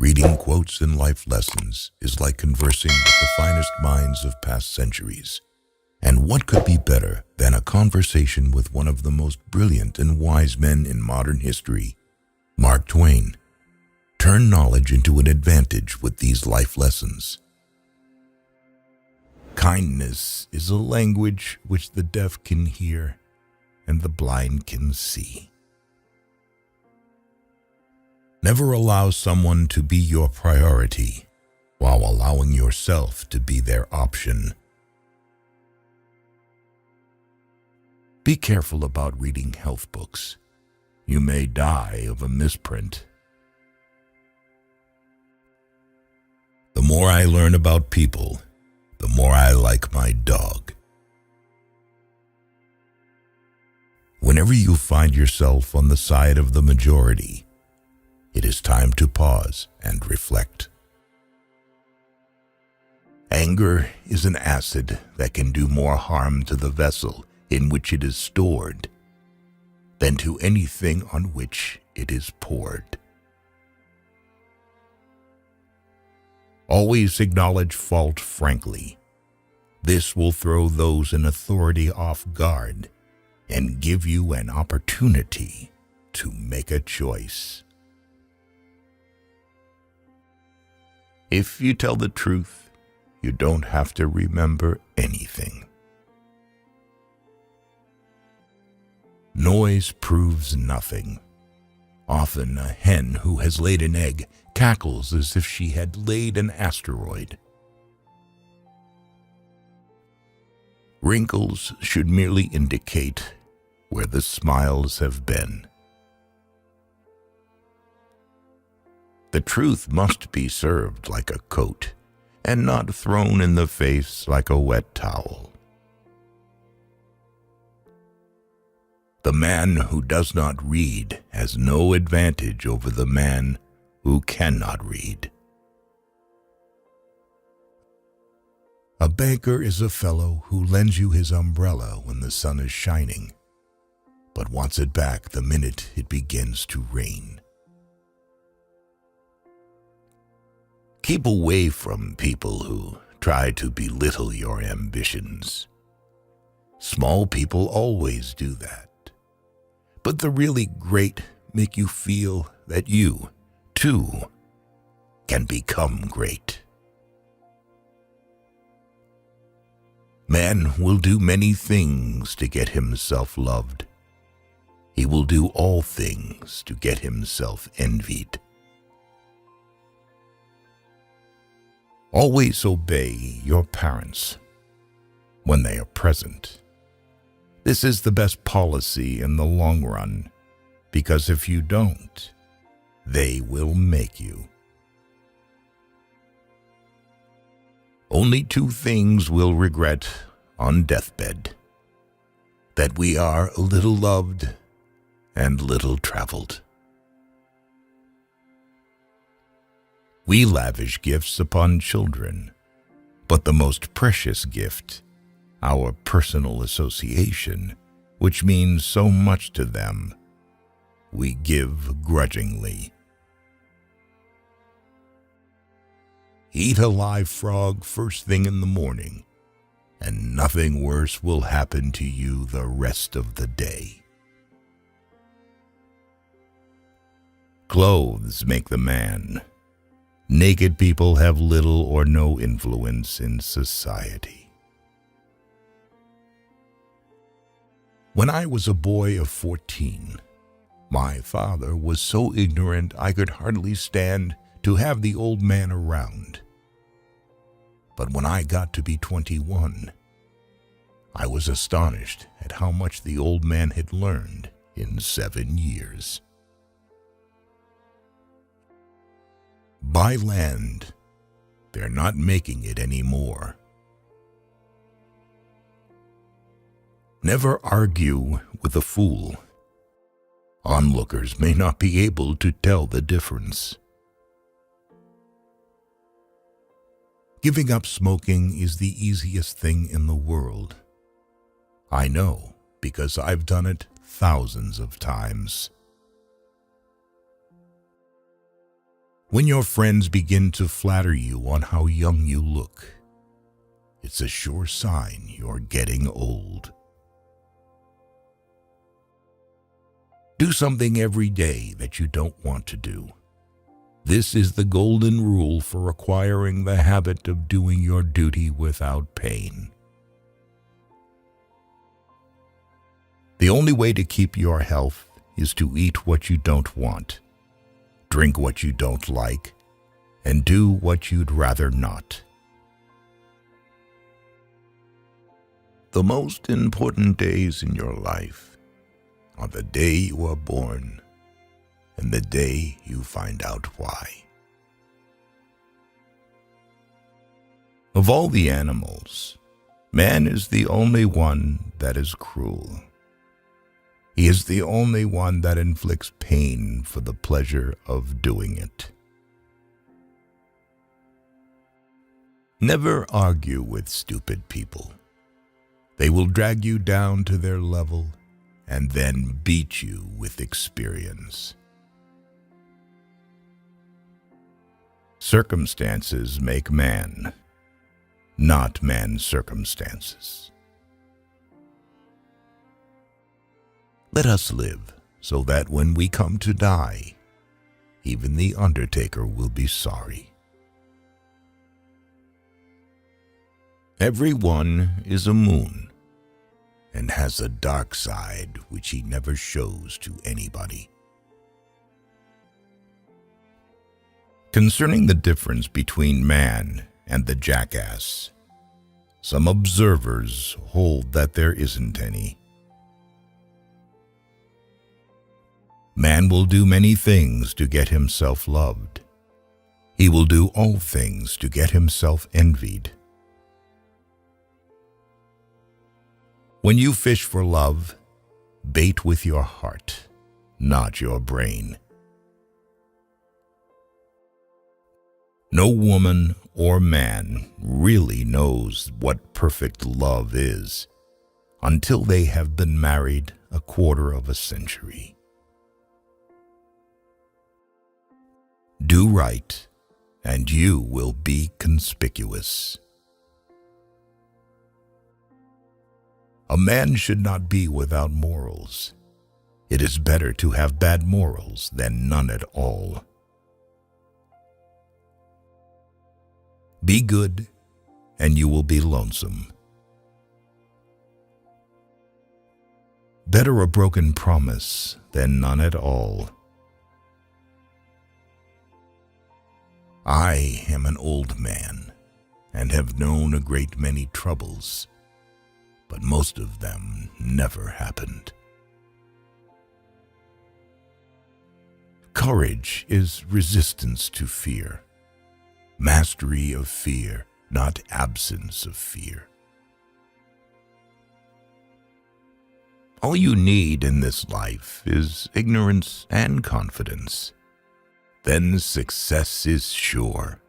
Reading quotes and life lessons is like conversing with the finest minds of past centuries. And what could be better than a conversation with one of the most brilliant and wise men in modern history, Mark Twain? Turn knowledge into an advantage with these life lessons. Kindness is a language which the deaf can hear and the blind can see. Never allow someone to be your priority while allowing yourself to be their option. Be careful about reading health books. You may die of a misprint. The more I learn about people, the more I like my dog. Whenever you find yourself on the side of the majority, it is time to pause and reflect. Anger is an acid that can do more harm to the vessel in which it is stored than to anything on which it is poured. Always acknowledge fault frankly. This will throw those in authority off guard and give you an opportunity to make a choice. If you tell the truth, you don't have to remember anything. Noise proves nothing. Often a hen who has laid an egg cackles as if she had laid an asteroid. Wrinkles should merely indicate where the smiles have been. The truth must be served like a coat and not thrown in the face like a wet towel. The man who does not read has no advantage over the man who cannot read. A banker is a fellow who lends you his umbrella when the sun is shining, but wants it back the minute it begins to rain. Keep away from people who try to belittle your ambitions. Small people always do that. But the really great make you feel that you, too, can become great. Man will do many things to get himself loved. He will do all things to get himself envied. Always obey your parents when they are present. This is the best policy in the long run, because if you don't, they will make you. Only two things we'll regret on deathbed: that we are a little loved and little traveled. We lavish gifts upon children, but the most precious gift, our personal association, which means so much to them, we give grudgingly. Eat a live frog first thing in the morning, and nothing worse will happen to you the rest of the day. Clothes make the man. Naked people have little or no influence in society. When I was a boy of 14, my father was so ignorant I could hardly stand to have the old man around. But when I got to be 21, I was astonished at how much the old man had learned in 7 years. Buy land. They're not making it anymore. Never argue with a fool. Onlookers may not be able to tell the difference. Giving up smoking is the easiest thing in the world. I know, because I've done it thousands of times. When your friends begin to flatter you on how young you look, it's a sure sign you're getting old. Do something every day that you don't want to do. This is the golden rule for acquiring the habit of doing your duty without pain. The only way to keep your health is to eat what you don't want, drink what you don't like, and do what you'd rather not. The most important days in your life are the day you are born and the day you find out why. Of all the animals, man is the only one that is cruel. He is the only one that inflicts pain for the pleasure of doing it. Never argue with stupid people. They will drag you down to their level and then beat you with experience. Circumstances make man, not man's circumstances. Let us live so that when we come to die, even the undertaker will be sorry. Everyone is a moon and has a dark side which he never shows to anybody. Concerning the difference between man and the jackass, some observers hold that there isn't any. Man will do many things to get himself loved. He will do all things to get himself envied. When you fish for love, bait with your heart, not your brain. No woman or man really knows what perfect love is until they have been married a quarter of a century. Do right, and you will be conspicuous. A man should not be without morals. It is better to have bad morals than none at all. Be good, and you will be lonesome. Better a broken promise than none at all. I am an old man, and have known a great many troubles, but most of them never happened. Courage is resistance to fear, mastery of fear, not absence of fear. All you need in this life is ignorance and confidence. Then success is sure.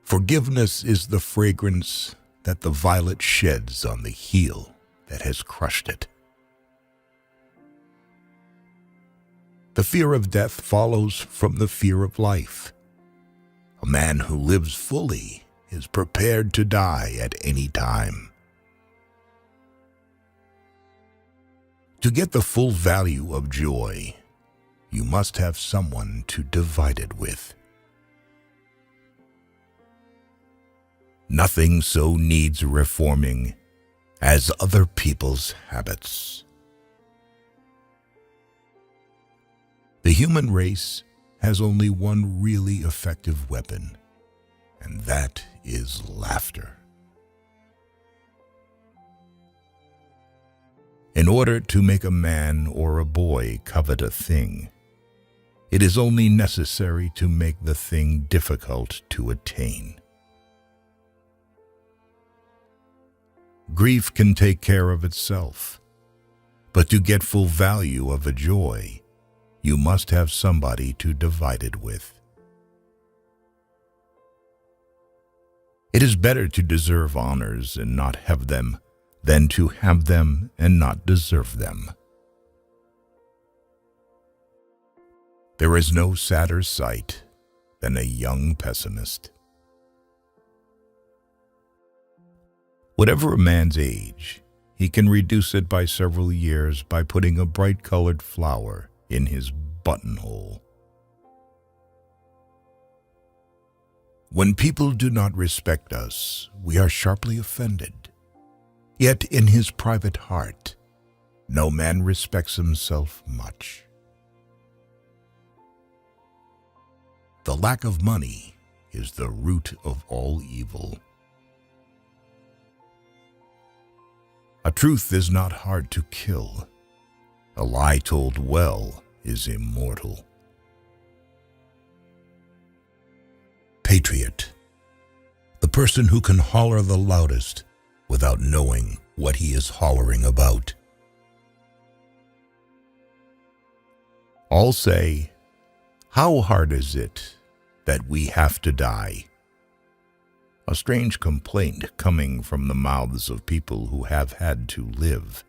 Forgiveness is the fragrance that the violet sheds on the heel that has crushed it. The fear of death follows from the fear of life. A man who lives fully is prepared to die at any time. To get the full value of joy, you must have someone to divide it with. Nothing so needs reforming as other people's habits. The human race has only one really effective weapon, and that is laughter. In order to make a man or a boy covet a thing, it is only necessary to make the thing difficult to attain. Grief can take care of itself, but to get full value of a joy, you must have somebody to divide it with. It is better to deserve honors and not have them than to have them and not deserve them. There is no sadder sight than a young pessimist. Whatever a man's age, he can reduce it by several years by putting a bright-colored flower in his buttonhole. When people do not respect us, we are sharply offended. Yet in his private heart, no man respects himself much. The lack of money is the root of all evil. A truth is not hard to kill. A lie told well is immortal. Patriot, the person who can holler the loudest without knowing what he is hollering about. All say, "How hard is it that we have to die?" A strange complaint coming from the mouths of people who have had to live.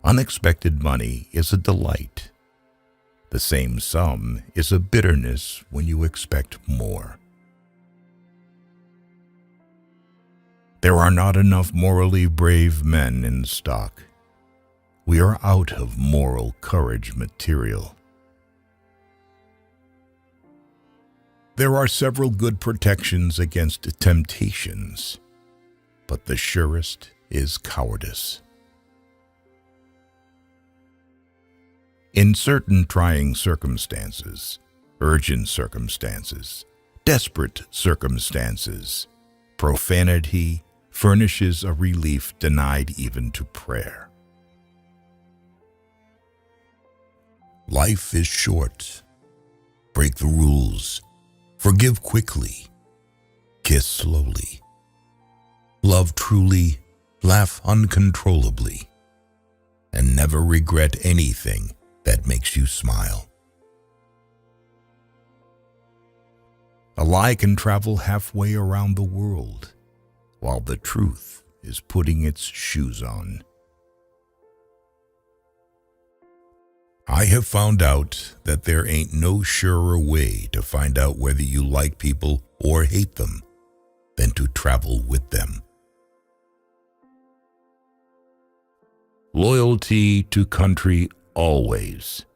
Unexpected money is a delight. The same sum is a bitterness when you expect more. There are not enough morally brave men in stock. We are out of moral courage material. There are several good protections against temptations, but the surest is cowardice. In certain trying circumstances, urgent circumstances, desperate circumstances, profanity furnishes a relief denied even to prayer. Life is short. Break the rules. Forgive quickly. Kiss slowly. Love truly. Laugh uncontrollably. And never regret anything that makes you smile. A lie can travel halfway around the world, while the truth is putting its shoes on. I have found out that there ain't no surer way to find out whether you like people or hate them than to travel with them. Loyalty to country always.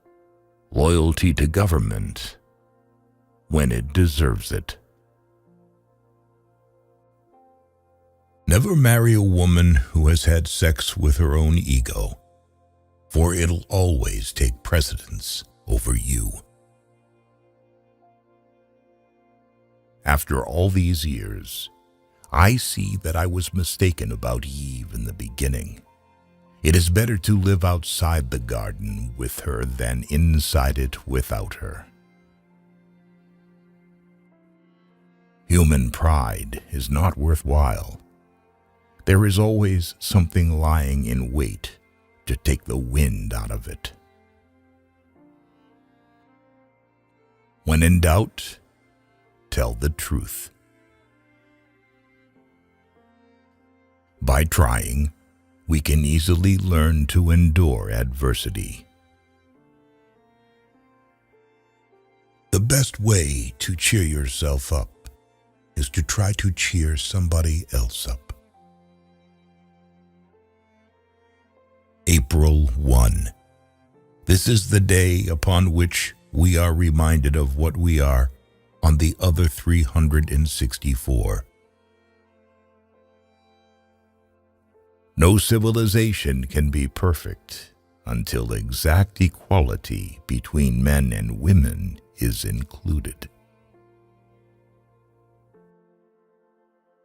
Loyalty to government when it deserves it. Never marry a woman who has had sex with her own ego, for it'll always take precedence over you. After all these years, I see that I was mistaken about Eve in the beginning. It is better to live outside the garden with her than inside it without her. Human pride is not worthwhile. There is always something lying in wait to take the wind out of it. When in doubt, tell the truth. By trying, we can easily learn to endure adversity. The best way to cheer yourself up is to try to cheer somebody else up. April 1. This is the day upon which we are reminded of what we are on the other 364. No civilization can be perfect until exact equality between men and women is included.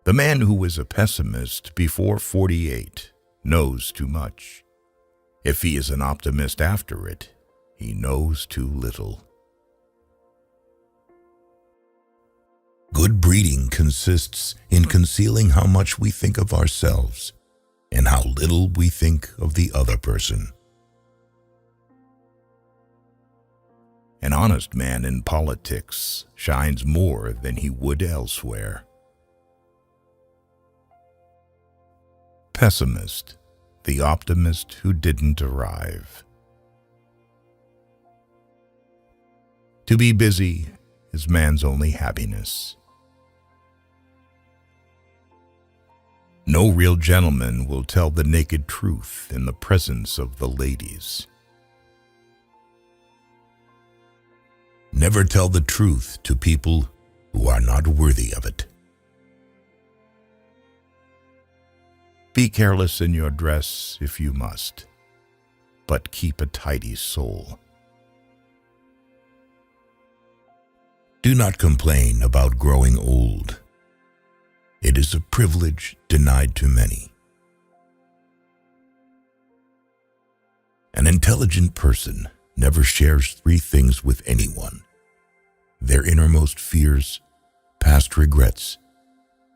The man who is a pessimist before 48 knows too much. If he is an optimist after it, he knows too little. Good breeding consists in concealing how much we think of ourselves and how little we think of the other person. An honest man in politics shines more than he would elsewhere. Pessimist, the optimist who didn't arrive. To be busy is man's only happiness. No real gentleman will tell the naked truth in the presence of the ladies. Never tell the truth to people who are not worthy of it. Be careless in your dress if you must, but keep a tidy soul. Do not complain about growing old. It is a privilege denied to many. An intelligent person never shares three things with anyone: their innermost fears, past regrets,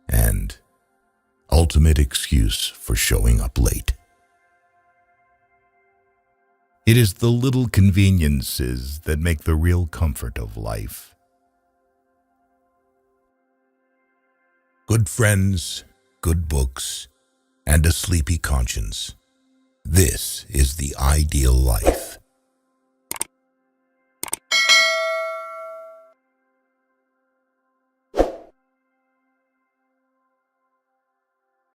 and ultimate excuse for showing up late. It is the little conveniences that make the real comfort of life. Good friends, good books, and a sleepy conscience. This is the ideal life.